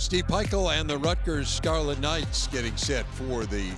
Steve Pikiell and the Rutgers Scarlet Knights getting set for the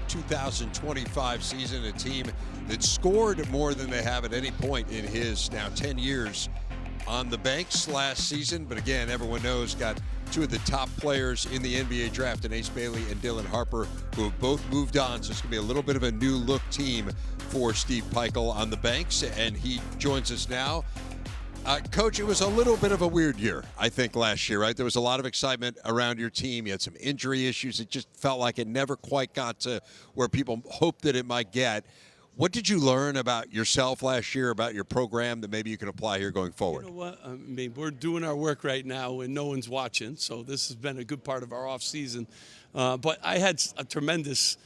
2025 season, a team that scored more than they have at any point in his now 10 years on the banks last season. But again, everyone knows got two of the top players in the NBA draft, and Ace Bailey and Dylan Harper, who have both moved on. So it's going to be a little bit of a new look team for Steve Pikiell on the banks, and he joins us now. Coach, it was a little bit of a weird year, I think, last year, right? There was a lot of excitement around your team. You had some injury issues. It just felt like it never quite got to where people hoped that it might get. What did you learn about yourself last year, about your program, that maybe you can apply here going forward? You know what? I mean, we're doing our work right now and no one's watching, so this has been a good part of our off season. But I had a tremendous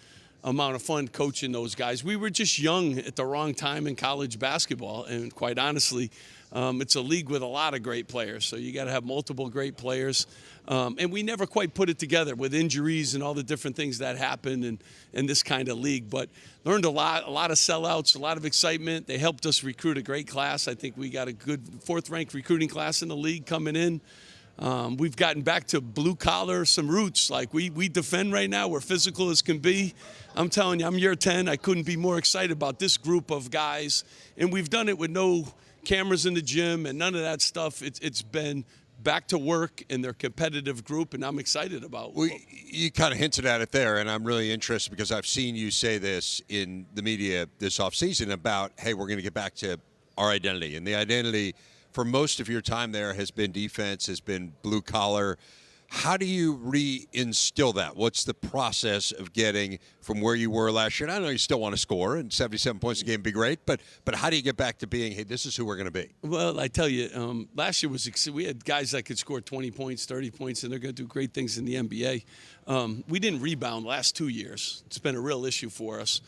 amount of fun coaching those guys. We were just young at the wrong time in college basketball, and quite honestly, it's a league with a lot of great players, so you got to have multiple great players. And we never quite put it together with injuries and all the different things that happen in this kind of league. But learned a lot of sellouts, a lot of excitement. They helped us recruit a great class. I think we got a good fourth-ranked recruiting class in the league coming in. We've gotten back to blue-collar, some roots. Like we defend right now. We're physical as can be. I'm telling you, I'm year 10. I couldn't be more excited about this group of guys. And we've done it with no cameras in the gym and none of that stuff. It's been back to work in their competitive group, and I'm excited about. Well, you kind of hinted at it there, and I'm really interested because I've seen you say this in the media this offseason about, hey, we're going to get back to our identity. And the identity for most of your time there has been defense, has been blue collar. How do you reinstill that? What's the process of getting from where you were last year? And I know you still want to score, and 77 points a game would be great, but how do you get back to being, hey, this is who we're going to be? Well, I tell you, last year we had guys that could score 20 points, 30 points, and they're going to do great things in the NBA. We didn't rebound last 2 years. It's been a real issue for us.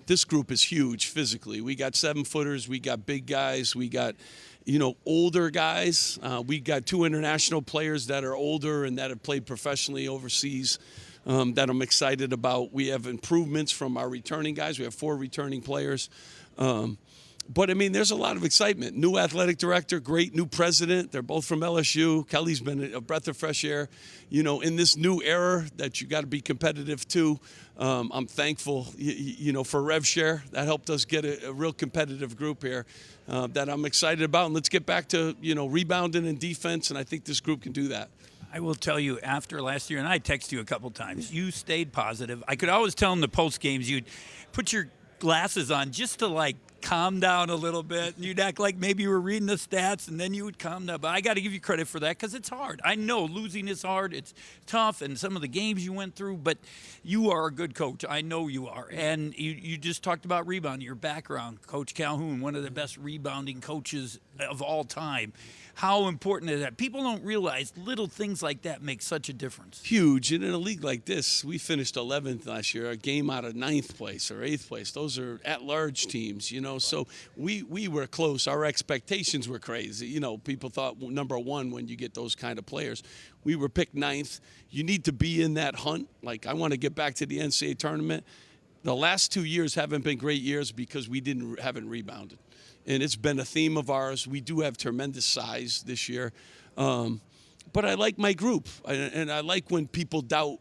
This group is huge physically. We got 7-footers, we got big guys, we got older guys. We got 2 international players that are older and that have played professionally overseas that I'm excited about. We have improvements from our returning guys. We have 4 returning players. But, I mean, there's a lot of excitement. New athletic director, great new president. They're both from LSU. Kelly's been a breath of fresh air. In this new era that you got to be competitive too. I'm thankful, for RevShare. That helped us get a real competitive group here that I'm excited about. And let's get back to, rebounding and defense, and I think this group can do that. I will tell you, after last year, and I texted you a couple times, you stayed positive. I could always tell in the post games you'd put your glasses on just to, calm down a little bit, and you'd act like maybe you were reading the stats, and then you would calm down. But I got to give you credit for that because it's hard. I know losing is hard. It's tough, and some of the games you went through, but you are a good coach. I know you are. And you just talked about rebounding, your background. Coach Calhoun, one of the best rebounding coaches of all time. How important is that? People don't realize little things like that make such a difference. Huge. And in a league like this, we finished 11th last year, a game out of 9th place or 8th place. Those are at-large teams, So we were close. Our expectations were crazy. People thought number 1 when you get those kind of players. We were picked 9th. You need to be in that hunt. I want to get back to the NCAA tournament. The last 2 years haven't been great years because we haven't rebounded. And it's been a theme of ours. We do have tremendous size this year. But I like my group. And I like when people doubt.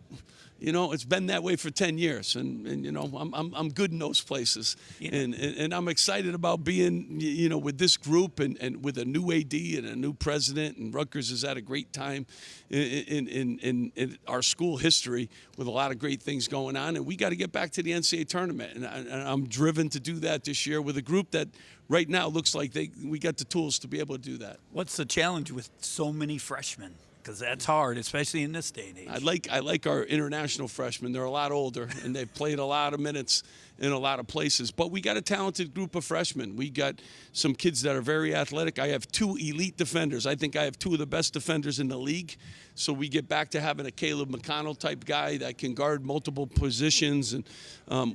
It's been that way for 10 years. And I'm good in those places. Yeah. And I'm excited about being, with this group and with a new AD and a new president. And Rutgers is at a great time in our school history with a lot of great things going on. And we got to get back to the NCAA tournament. And I'm driven to do that this year with a group that right now looks like we got the tools to be able to do that. What's the challenge with so many freshmen? Because that's hard, especially in this day and age. I like our international freshmen. They're a lot older, and they've played a lot of minutes in a lot of places. But we got a talented group of freshmen. We got some kids that are very athletic. I have 2 elite defenders. I think I have 2 of the best defenders in the league. So we get back to having a Caleb McConnell type guy that can guard multiple positions, and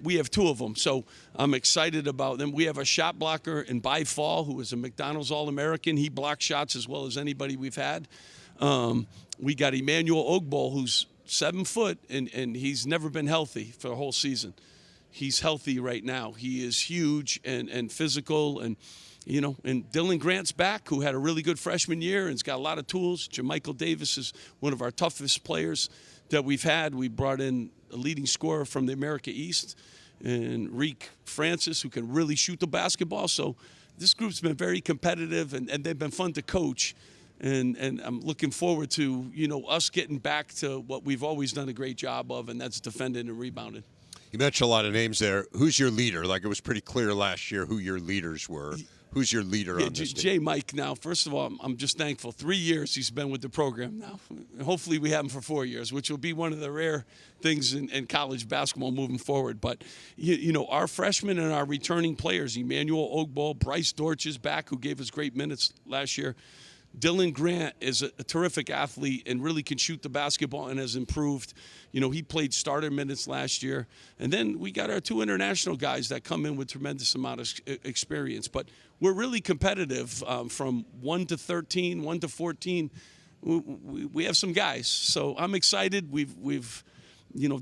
we have 2 of them. So I'm excited about them. We have a shot blocker in By Fall, who is a McDonald's All-American. He blocks shots as well as anybody we've had. We got Emmanuel Ogbol, who's 7 foot, and he's never been healthy for the whole season. He's healthy right now. He is huge and physical, and and Dylan Grant's back, who had a really good freshman year and's got a lot of tools. Jamichael Davis is one of our toughest players that we've had. We brought in a leading scorer from the America East, and Reek Francis, who can really shoot the basketball. So this group's been very competitive, and they've been fun to coach. And I'm looking forward to, us getting back to what we've always done a great job of, and that's defending and rebounding. You mentioned a lot of names there. Who's your leader? Like, it was pretty clear last year who your leaders were. Who's your leader on this team? Mike. Now, first of all, I'm just thankful. 3 years he's been with the program now. And hopefully we have him for 4 years, which will be one of the rare things in college basketball moving forward. But, our freshmen and our returning players, Emmanuel Ogbol, Bryce Dortch is back, who gave us great minutes last year. Dylan Grant is a terrific athlete and really can shoot the basketball and has improved. He played starter minutes last year. And then we got our 2 international guys that come in with tremendous amount of experience. But we're really competitive from 1 to 13, 1 to 14. We have some guys. So I'm excited. We've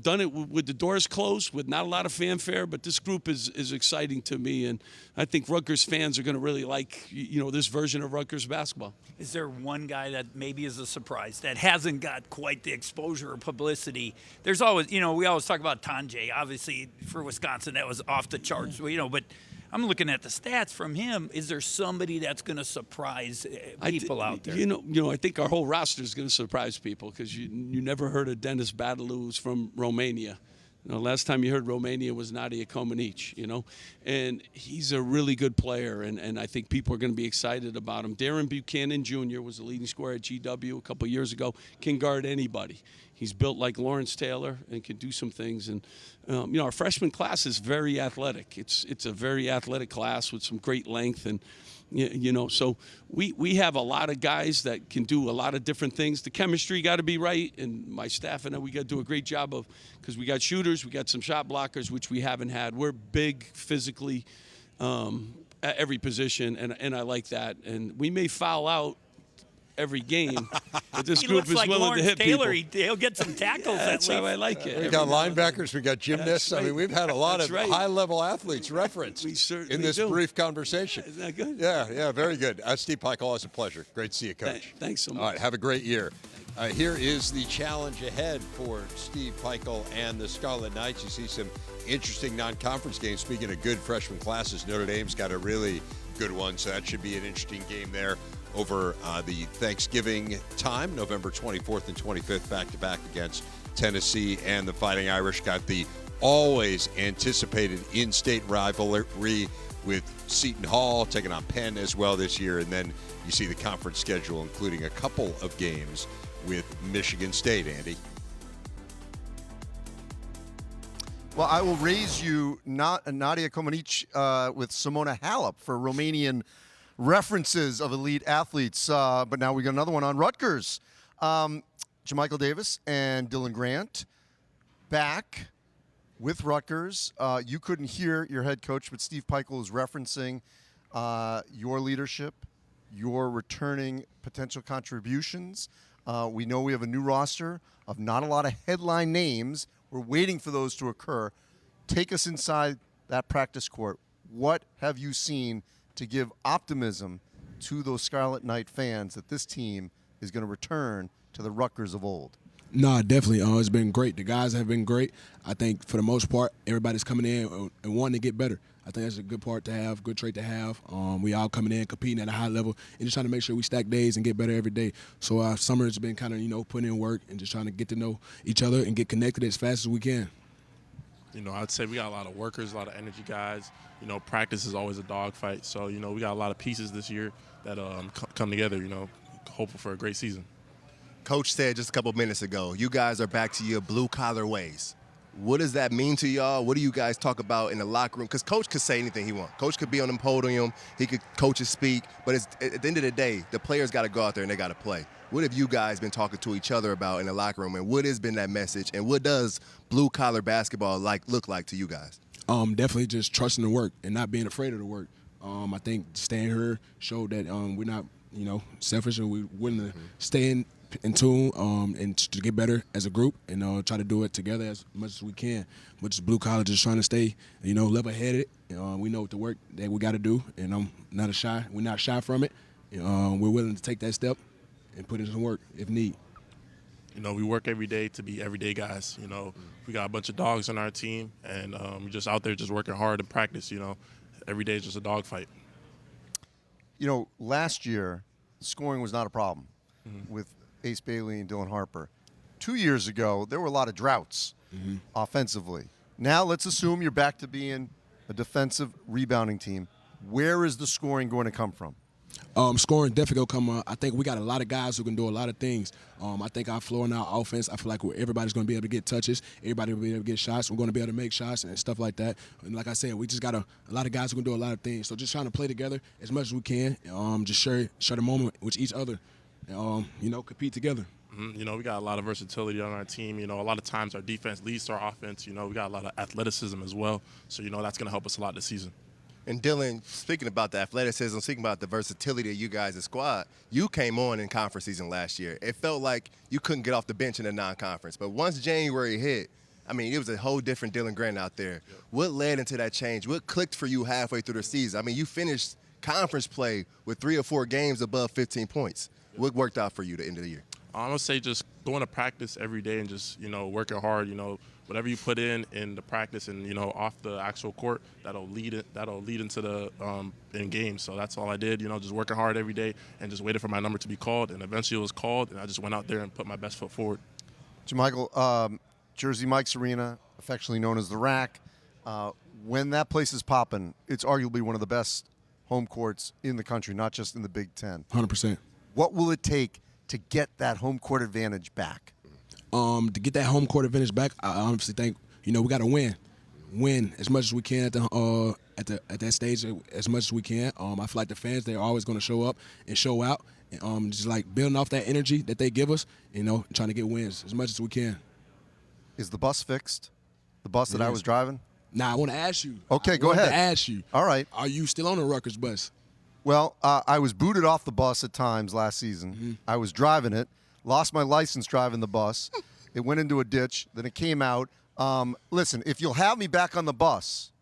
done it with the doors closed, with not a lot of fanfare, but this group is exciting to me, and I think Rutgers fans are going to really like, this version of Rutgers basketball. Is there one guy that maybe is a surprise that hasn't got quite the exposure or publicity? There's always, we always talk about Tanjay. Obviously, for Wisconsin, that was off the charts, but I'm looking at the stats from him. Is there somebody that's going to surprise people out there? I think our whole roster is going to surprise people, because you never heard of Dennis Badalou, who's from Romania. Last time you heard Romania was Nadia Comaneci, and he's a really good player, and I think people are going to be excited about him. Darren Buchanan Jr. was the leading scorer at GW a couple years ago, can guard anybody. He's built like Lawrence Taylor and can do some things. And, our freshman class is very athletic. It's a very athletic class with some great length. And, so we have a lot of guys that can do a lot of different things. The chemistry got to be right. And my staff and I, we got to do a great job of, because we got shooters, we got some shot blockers, which we haven't had. We're big physically at every position, and I like that. And we may foul out every game, but this group is like willing Lawrence to hit Taylor. people. He'll get some tackles. That's how I like it. We got linebackers, we got gymnasts. Right. I mean, we've had a lot That's of right. high-level athletes referenced in this brief conversation. Isn't that good? Yeah, very good. Steve Pikiell, always a pleasure. Great to see you, Coach. Thanks so much. All right, have a great year. Here is the challenge ahead for Steve Pikiell and the Scarlet Knights. You see some interesting non-conference games. Speaking of good freshman classes, Notre Dame's got a really good one, so that should be an interesting game there over the Thanksgiving time, November 24th and 25th, back-to-back against Tennessee. And the Fighting Irish got the always anticipated in-state rivalry with Seton Hall, taking on Penn as well this year. And then you see the conference schedule, including a couple of games with Michigan State, Andy. Well, I will raise you Nadia Comaneci with Simona Halep for Romanian references of elite athletes. But now we got another one on Rutgers. Jamichael Davis and Dylan Grant back with Rutgers. You couldn't hear your head coach, but Steve Pikiell is referencing your leadership, your returning potential contributions. We know we have a new roster of not a lot of headline names. We're waiting for those to occur. Take us inside that practice court. What have you seen to give optimism to those Scarlet Knight fans that this team is going to return to the Rutgers of old? No, definitely. It's been great. The guys have been great. I think for the most part, everybody's coming in and wanting to get better. I think that's a good part to have, good trait to have. We all coming in, competing at a high level, and just trying to make sure we stack days and get better every day. So summer has been kind of, putting in work and just trying to get to know each other and get connected as fast as we can. I'd say we got a lot of workers, a lot of energy guys. Practice is always a dogfight. So, we got a lot of pieces this year that come together, hopeful for a great season. Coach said just a couple minutes ago, you guys are back to your blue-collar ways. What does that mean to y'all? What do you guys talk about in the locker room? Because Coach could say anything he wants. Coach could be on the podium. He could coaches speak. But at the end of the day, the players got to go out there and they got to play. What have you guys been talking to each other about in the locker room? And what has been that message? And what does blue-collar basketball look like to you guys? Definitely just trusting the work and not being afraid of the work. I think staying here showed that we're not, selfish, and we're willing to stay in in tune and to get better as a group and try to do it together as much as we can. But just blue collar, just trying to stay, level-headed. We know what the work that we got to do, and we're not shy from it. We're willing to take that step and put in some work if need. We work every day to be everyday guys. We got a bunch of dogs on our team, and we're just out there just working hard in practice. Every day is just a dog fight. Last year, scoring was not a problem with Ace Bailey and Dylan Harper. 2 years ago, there were a lot of droughts offensively. Now let's assume you're back to being a defensive rebounding team. Where is the scoring going to come from? Scoring definitely going to come. I think we got a lot of guys who can do a lot of things. I think our floor and our offense, I feel like everybody's going to be able to get touches. Everybody will be able to get shots. We're going to be able to make shots and stuff like that. And like I said, we just got a lot of guys who can do a lot of things. So just trying to play together as much as we can. Just share the moment with each other. Compete together. We got a lot of versatility on our team. A lot of times our defense leads to our offense. We got a lot of athleticism as well. So, that's going to help us a lot this season. And Dylan, speaking about the athleticism, speaking about the versatility of you guys as squad, you came on in conference season last year. It felt like you couldn't get off the bench in the non-conference. But once January hit, it was a whole different Dylan Grant out there. Yep. What led into that change? What clicked for you halfway through the season? You finished conference play with 3 or 4 games above 15 points. Yep. What worked out for you at the end of the year? I'm going to say just going to practice every day and just, working hard, whatever you put in the practice and, off the actual court, that'll lead into the in games. So that's all I did, just working hard every day and just waited for my number to be called. And eventually it was called, and I just went out there and put my best foot forward. Jamichael, Jersey Mike's Arena, affectionately known as the Rack, when that place is popping, it's arguably one of the best home courts in the country, not just in the Big Ten. 100%. What will it take to get that home court advantage back? To get that home court advantage back, I honestly think we got to win as much as we can at that stage as much as we can. I feel like the fans, they're always going to show up and show out, and just like building off that energy that they give us, trying to get wins as much as we can. Is the bus fixed? The bus that I was driving? Nah, I want to ask you. Okay, go ahead. I ask you. All right. Are you still on the Rutgers bus? Well, I was booted off the bus at times last season. Mm-hmm. I was driving it, lost my license driving the bus. It went into a ditch. Then it came out. Listen, if you'll have me back on the bus,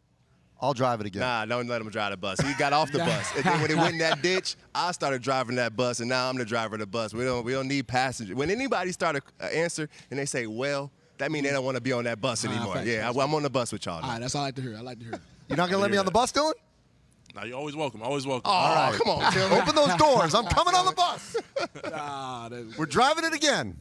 I'll drive it again. Nah, don't let him drive the bus. He got off the bus. And then when it went in that ditch, I started driving that bus, and now I'm the driver of the bus. We don't need passengers. When anybody start an answer and they say, well, that means they don't want to be on that bus anymore. I'm on the bus with y'all now. All right, that's all I like to hear. You're not going to let me on the bus, Dylan? Now, you're always welcome. Always welcome. Oh, all right. Come on, Tim. Open those doors. I'm coming on the bus. We're driving it again.